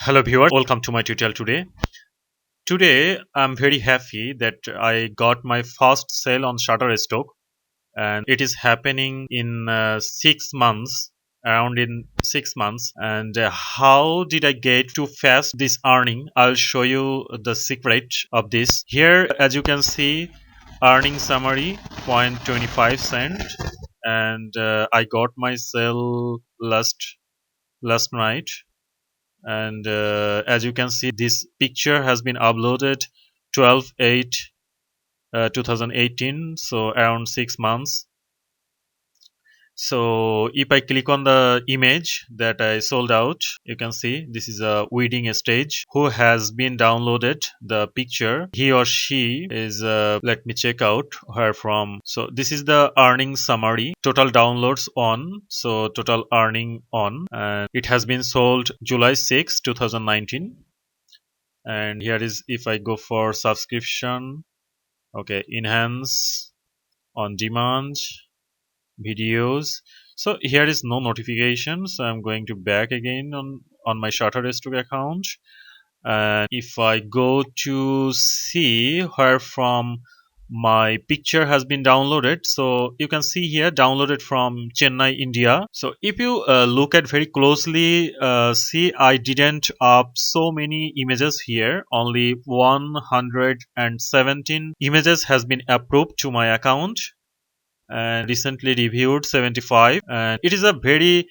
Hello viewers, welcome to my tutorial today. Today I'm very happy that I got my first sale on Shutterstock, and it is happening in 6 months, around in 6 months. And how did I get too fast this earning? I'll show you the secret of this. Here, as you can see, earning summary 0.25 cent, and I got my sale last night. And as you can see, this picture has been uploaded 12/8 2018, so around 6 months. So if I click on the image that I sold out, you can see this is a wedding stage who has been downloaded the picture. He or she is let me check out her from. So this is the earning summary. Total downloads on. So total earning on, and it has been sold July 6 2019. And here is, if I go for subscription, okay, enhance, on demand, videos. So here is no notifications. So I'm going to back again on my Shutterstock account, and if I go to see where from my picture has been downloaded, so you can see here downloaded from Chennai, India. So if you look at very closely, see I didn't up so many images here. Only 117 images has been approved to my account, and recently reviewed 75, and it is a very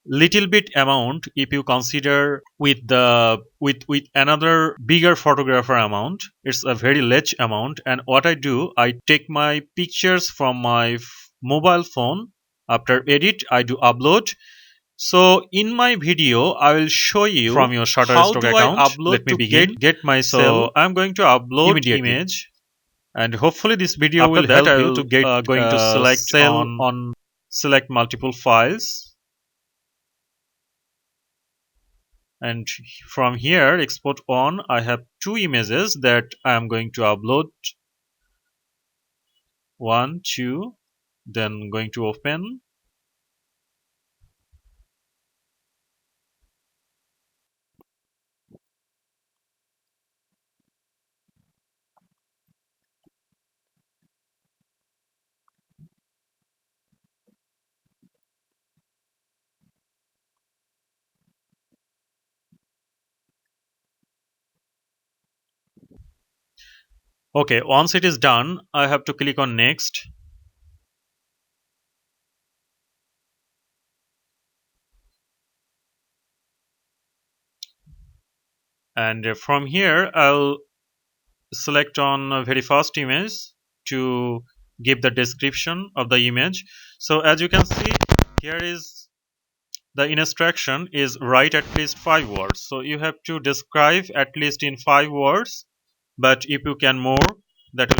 little bit amount if you consider with the with another bigger photographer amount. It's a very large amount. And what I do, I take my pictures from my mobile phone. After edit, I do upload. So in my video I will show you from your Shutterstock account. Let me begin. Get my sale. So I'm going to upload immediately image, and hopefully this video will help you to get going to select on select multiple files. And from here, export on, I have two images that I am going to upload. One, two, then going to open. Okay, once it is done, I have to click on next. And from here, I'll select on a very first image to give the description of the image. So as you can see, here is the instruction is write at least 5 words. So you have to describe at least in 5 words, but if you can more, that will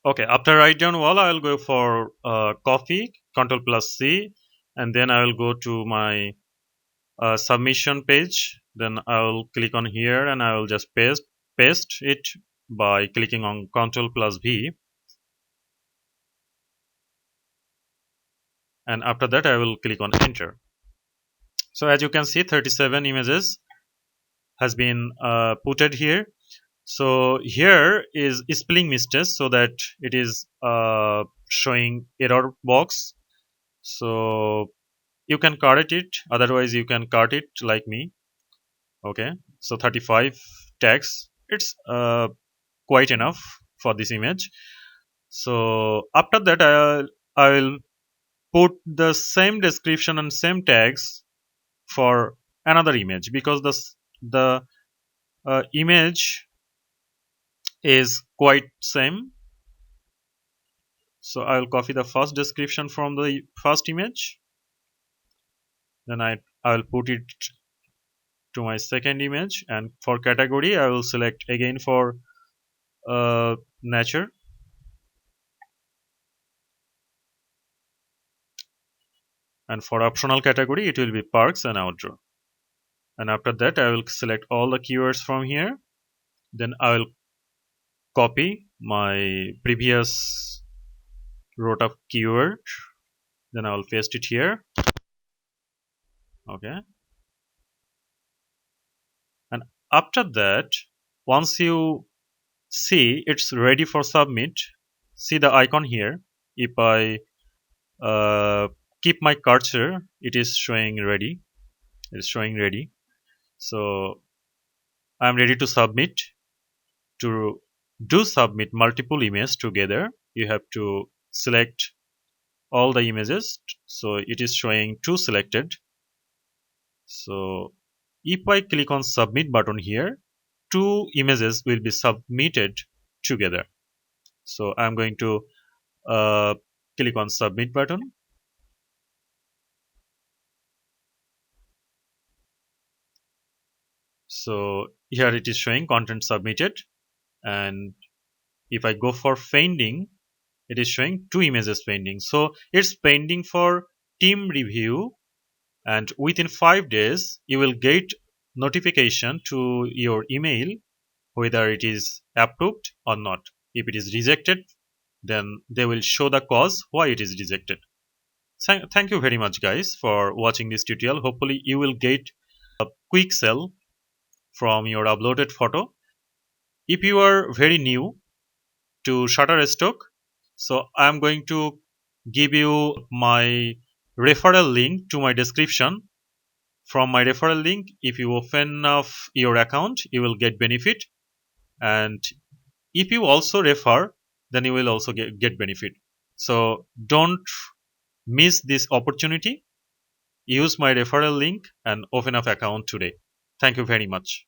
Okay, after write down all, I will go for copy, Control plus C, and then I will go to my submission page. Then I will click on here and I will just paste it by clicking on Control plus V. And after that, I will click on enter. So as you can see, 37 images has been putted here. So here is spelling mistake, so that it is showing error box. So you can correct it, otherwise you can cut it like me. Okay, so 35 tags, it's quite enough for this image. So after that, I will put the same description and same tags for another image, because the image is quite same. So I will copy the first description from the first image, then I will put it to my second image, and for category I will select again for nature, and for optional category it will be parks and outdoor. And after that I will select all the keywords from here, then I will copy my previous row of keyword, then I will paste it here. Okay, and after that, once you see it's ready for submit, see the icon here. If I uh, keep my cursor, it is showing ready. It is showing ready. So I'm ready to submit. To do submit multiple images together, you have to select all the images. So it is showing two selected. So if I click on submit button here, two images will be submitted together. So I'm going to uh, click on submit button. So here it is showing content submitted, and if I go for pending, it is showing two images pending. So it's pending for team review, and within 5 days you will get notification to your email whether it is approved or not. If it is rejected, then they will show the cause why it is rejected. Thank you very much guys for watching this tutorial. Hopefully you will get a quick sell from your uploaded photo. If you are very new to Shutterstock, so I'm going to give you my referral link to my description. From my referral link, if you open up your account, you will get benefit, and if you also refer, then you will also get benefit. So don't miss this opportunity. Use my referral link and open up account today. Thank you very much.